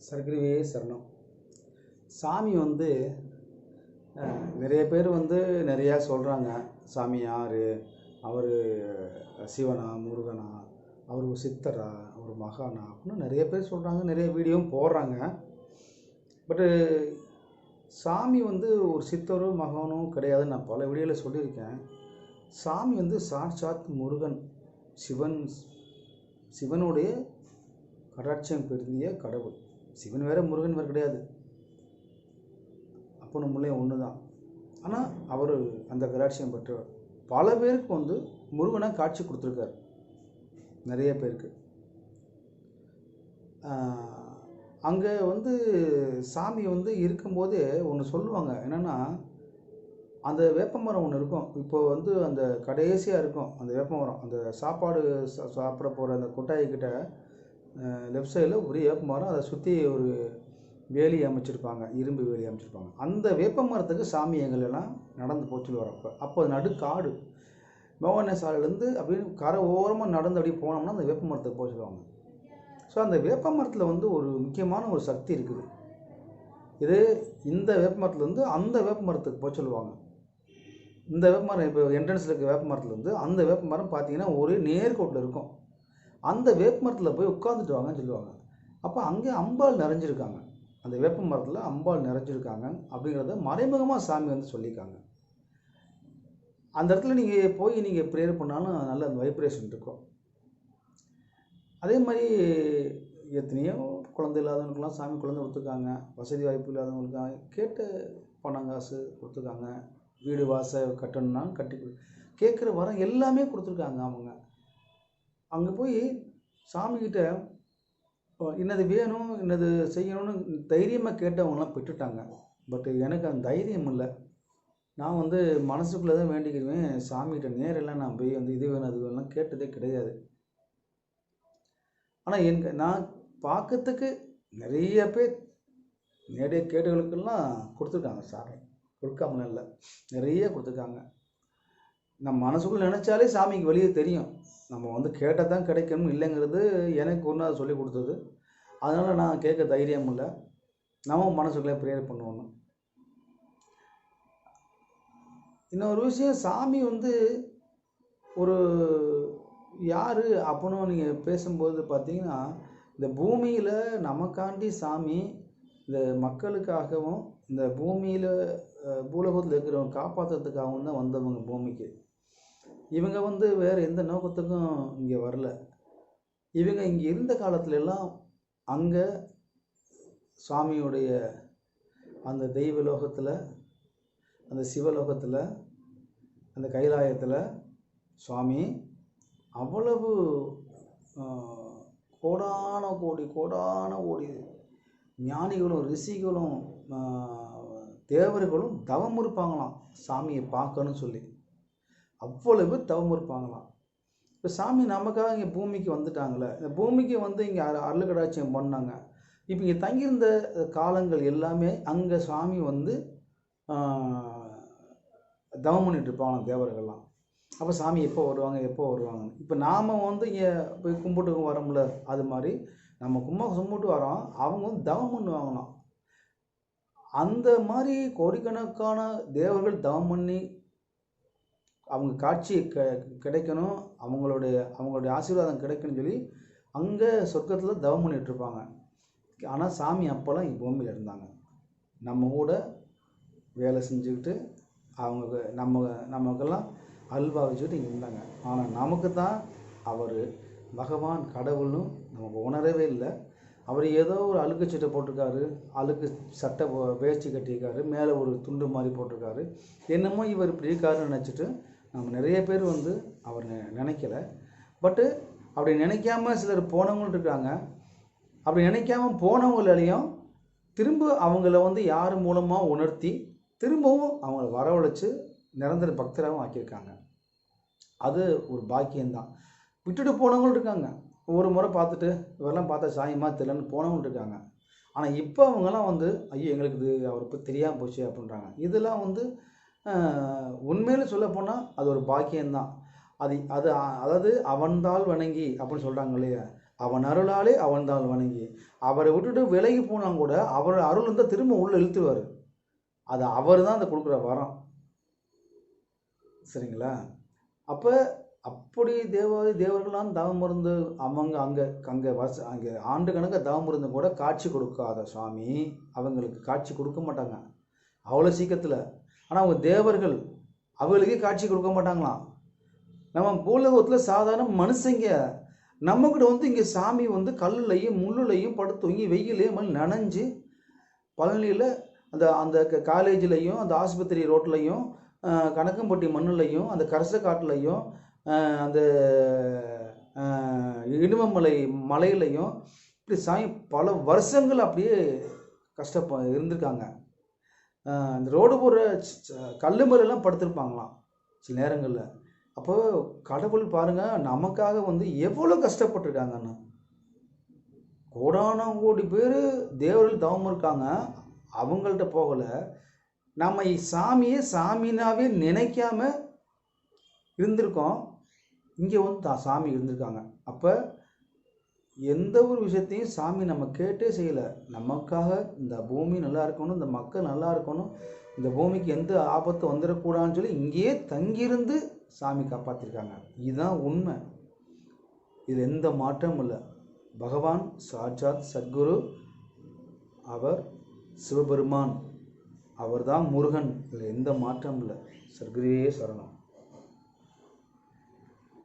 சர்க்கரைவே சரணம். சாமி வந்து நிறைய பேர் வந்து நிறையா சொல்கிறாங்க. சாமி யார், அவர் சிவனா, முருகனா, அவர் ஒரு சித்தரா, அவர் மகானா அப்படின்னு நிறைய பேர் சொல்கிறாங்க. நிறைய வீடியோவும் போடுறாங்க. பட்டு சாமி வந்து ஒரு சித்தரும் மகானும் கிடையாது. நான் பல வீடியோவில் சொல்லியிருக்கேன். சாமி வந்து சாட்சாத் முருகன், சிவனுடைய கடாட்சம் பெருந்திய கடவுள். சிவன் வேறு, முருகன் வேறு கிடையாது. அப்போ நம்மளே ஒன்று தான். ஆனால் அவர் அந்த கடாட்சியம் பெற்றவர். பல பேருக்கு வந்து முருகனாக காட்சி கொடுத்துருக்கார். நிறைய பேருக்கு அங்கே வந்து சாமி வந்து இருக்கும்போதே ஒன்று சொல்லுவாங்க. என்னென்னா, அந்த வேப்பமரம் ஒன்று இருக்கும். இப்போ வந்து அந்த கடைசியாக இருக்கும் அந்த வேப்பமரம். அந்த சாப்பாடு சாப்பிட போகிற அந்த கொட்டாய்கிட்ட லெஃப்ட் சைடில் ஒரே வேப்பமரம். அதை சுற்றி ஒரு வேலி அமைச்சிருப்பாங்க, இரும்பு வேலி அமைச்சிருப்பாங்க. அந்த வேப்ப மரத்துக்கு சாமி எங்களெல்லாம் நடந்து போச்சுன்னு வரப்போ அப்போ நடுக்காடு மோகன சாலையிலேருந்து அப்படின்னு கரை ஓரமாக நடந்து அப்படியே போனோம்னா அந்த வேப்ப மரத்துக்கு போக சொல்லுவாங்க. ஸோ அந்த வேப்ப மரத்தில் வந்து ஒரு முக்கியமான ஒரு சக்தி இருக்குது. இது இந்த வேப்ப மரத்துலேருந்து அந்த வேப்ப மரத்துக்கு போக சொல்லுவாங்க. இந்த வேப்ப மரம் இப்போ என்ட்ரன்ஸில் இருக்க வேப்ப மரத்துலேருந்து அந்த வேப்ப மரம் பார்த்தீங்கன்னா ஒரு நேர்கோட்டில் இருக்கும். அந்த வேப்ப மரத்தில் போய் உட்காந்துட்டு வாங்கன்னு சொல்லுவாங்க. அப்போ அங்கே அம்பாள் நிறைஞ்சிருக்காங்க. அந்த வேப்ப மரத்தில் அம்பாள் நிறைஞ்சிருக்காங்க அப்படிங்கிறத மறைமுகமாக சாமி வந்து சொல்லியிருக்காங்க. அந்த இடத்துல நீங்கள் போய் நீங்கள் ப்ரேயர் பண்ணாலும் நல்ல வைப்ரேஷன் இருக்கும். அதே மாதிரி எத்தனையோ குழந்தை இல்லாதவங்களுக்கெல்லாம் சாமி குழந்தை கொடுத்துருக்காங்க. வசதி வாய்ப்பு இல்லாதவங்களுக்காக கேட்டு பணம் காசு கொடுத்துருக்காங்க. வீடு வாசல் கட்டணும்னாலும் கட்டி கேட்குற வரம் எல்லாமே கொடுத்துருக்காங்க. அவங்க அங்கே போய் சாமிக்கிட்ட இன்னது வேணும், இன்னது செய்யணும்னு தைரியமாக கேட்டவங்களாம் பெற்றுட்டாங்க. பட் எனக்கு அந்த தைரியம் இல்லை. நான் வந்து மனசுக்குள்ளே தான் வேண்டிக்கிடுவேன். சாமிகிட்ட நேரெல்லாம் நான் போய் வந்து இது வேணும் அது வேணும்லாம் கேட்டதே கிடையாது. ஆனால் நான் பார்க்கறதுக்கு நிறைய பேர் நேரடிய கேட்டுகளுக்கெல்லாம் கொடுத்துருக்காங்க. சாமி கொடுக்காமலாம் இல்லை, நிறைய கொடுத்துருக்காங்க. நம்ம மனசுக்குள்ளே நினச்சாலே சாமிக்கு வெளியே தெரியும். நம்ம வந்து கேட்டால் தான் கிடைக்கணும் இல்லைங்கிறது எனக்கு ஒன்று அதை சொல்லி கொடுத்தது. அதனால் நான் கேட்க தைரியம் இல்லை. நம்ம மனசுக்குள்ளே ப்ரேயர் பண்ணுவோம். இன்னொரு விஷயம், சாமி வந்து ஒரு யார் அப்படின்னு நீங்கள் பேசும்போது பார்த்தீங்கன்னா, இந்த பூமியில் நமக்காண்டி சாமி இந்த மக்களுக்காகவும் இந்த பூமியில் பூலோகத்தில் இருக்கிறவங்க காப்பாற்றுறதுக்காகவும் தான் வந்தவங்க பூமிக்கு. இவங்க வந்து வேறு எந்த நோக்கத்துக்கும் இங்கே வரல. இவங்க இங்கே இருந்த காலத்துலலாம் அங்கே சுவாமியுடைய அந்த தெய்வலோகத்தில், அந்த சிவலோகத்தில், அந்த கைலாயத்தில் சுவாமி அவ்வளவு கோடான கோடி ஞானிகளும் ரிஷிகளும் தேவர்களும் தவம் இருப்பாங்களாம் சாமியை பார்க்கணும்னு சொல்லி. அவ்வளவு தவம் இருப்பாங்களாம். இப்போ சாமி நமக்காக இங்கே பூமிக்கு வந்துட்டாங்களே, இந்த பூமிக்கு வந்து இங்கே அருள்கடாட்சியம் பண்ணாங்க. இப்போ இங்கே தங்கியிருந்த காலங்கள் எல்லாமே அங்கே சாமி வந்து தவம் பண்ணிட்டு இருப்பாங்க தேவர்கள்லாம். அப்போ சாமி எப்போ வருவாங்க. இப்போ நாம் வந்து இங்கே போய் கும்பிட்டு வரோம்ல, அது மாதிரி நம்ம கும்பிட்டு வரோம். அவங்க வந்து தவம் பண்ணுவாங்களாம். அந்த மாதிரி கோடிக்கணக்கான தேவர்கள் தவம் பண்ணி அவங்க காட்சி கிடைக்கணும், அவங்களுடைய ஆசீர்வாதம் கிடைக்கணும்னு சொல்லி அங்கே சொர்க்கத்தில் தவம் பண்ணிகிட்ருப்பாங்க. ஆனால் சாமி அப்போல்லாம் இங்கே பூமியில் இருந்தாங்க. நம்ம கூட வேலை செஞ்சுக்கிட்டு அவங்க நமக்கெல்லாம் அல்வா வச்சுக்கிட்டு இங்கே இருந்தாங்க. ஆனால் நமக்கு தான் அவர் பகவான் கடவுள்னு நமக்கு உணரவே இல்லை. அவர் ஏதோ ஒரு அழுக்கு சட்டை போட்டிருக்காரு, அழுக்கு சட்டை வேஷ்டி கட்டியிருக்காரு, மேலே ஒரு துண்டு மாதிரி போட்டிருக்காரு. என்னமோ இவர் இப்படி இருக்காருன்னு நினச்சிட்டு நம்ம நிறைய பேர் வந்து அவர் நினைக்கல. பட்டு அப்படி நினைக்காம சிலர் போனவங்களும் இருக்காங்க. அப்படி நினைக்காம போனவங்களையும் திரும்ப அவங்கள வந்து யார் மூலமாக உணர்த்தி திரும்பவும் அவங்கள வரவழைச்சு நிரந்தர பக்தராகவும் ஆக்கியிருக்காங்க. அது ஒரு பாக்கியம்தான். விட்டுட்டு போனவங்களும் இருக்காங்க. ஒரு முறை பார்த்துட்டு இவரெல்லாம் பார்த்தா சாயமா தெரியலன்னு போனவங்களும் இருக்காங்க. ஆனால் இப்போ அவங்கெல்லாம் வந்து ஐயோ எங்களுக்கு இது அவரை பற்றி தெரியாமல் போச்சு அப்படின்றாங்க. இதெல்லாம் வந்து உண்மையில சொல்லப்போனால் அது ஒரு பாக்கியம்தான். அதாவது அவன்தாள் வணங்கி அப்படின்னு சொல்கிறாங்க இல்லையா, அவன் அருளாலே அவன்தாள் வணங்கி. அவரை விட்டுட்டு விலகி போனால் கூட அவர் அருள் இருந்தால் திரும்ப உள்ளே இழுத்துருவார். அது அவர் தான் அதை கொடுக்குற வரம். சரிங்களா? அப்போ அப்படி தேவர்களாம் தவம் இருந்து அவங்க அங்கே அங்கே ஆண்டு கணக்க தவம் இருந்து கூட காட்சி கொடுக்காத சுவாமி அவங்களுக்கு காட்சி கொடுக்க மாட்டாங்க அவ்வளோ சீக்கிரத்தில். ஆனால் அவங்க தேவர்கள், அவங்களுக்கே காட்சி கொடுக்க மாட்டாங்களாம். நம்ம பூலோகத்தில் சாதாரண மனுஷங்க, நம்மக்கிட்ட வந்து இங்கே சாமி வந்து கல்லுலையும் முள்ளுலையும் படுத்து இங்கே வெயிலையும் நனைஞ்சு பழனியில் அந்த அந்த காலேஜ்லையும் அந்த ஆஸ்பத்திரி ரோட்லையும் கணக்கம்பட்டி மண்ணுலையும் அந்த கரச காட்டுலையும் அந்த இடுமமலை மலையிலையும் இப்படி சாமி பல வருஷங்கள் அப்படியே இருந்திருக்காங்க. அந்த ரோடு போகிற கல்லு மேலெல்லாம் படுத்திருப்பாங்களாம் சில நேரங்களில். அப்போ கடவுள் பாருங்கள் நமக்காக வந்து எவ்வளோ கஷ்டப்பட்டுருக்காங்கன்னு. கோடான கோடி பேர் தேவர்கள் தவம் இருக்காங்க, அவங்கள்ட்ட போகலை. நம்ம சாமியை சாமினாவே நினைக்காம இருந்திருக்கோம், இங்கே வந்து சாமி இருந்திருக்காங்க. அப்போ எந்த ஒரு விஷயத்தையும் சாமி நம்ம கேட்டே செய்யலை. நமக்காக இந்த பூமி நல்லா இருக்கணும், இந்த மக்கள் நல்லா இருக்கணும், இந்த பூமிக்கு எந்த ஆபத்து வந்துடக்கூடாதுன்னு சொல்லி இங்கேயே தங்கியிருந்து சாமி காப்பாற்றிருக்காங்க. இதுதான் உண்மை, இதில் எந்த மாற்றமும் இல்லை. பகவான் சாட்சாத் சத்குரு, அவர் சிவபெருமான், அவர் தான் முருகன், இதில் எந்த மாற்றமும் இல்லை. சர்க்குருவே சரணம்.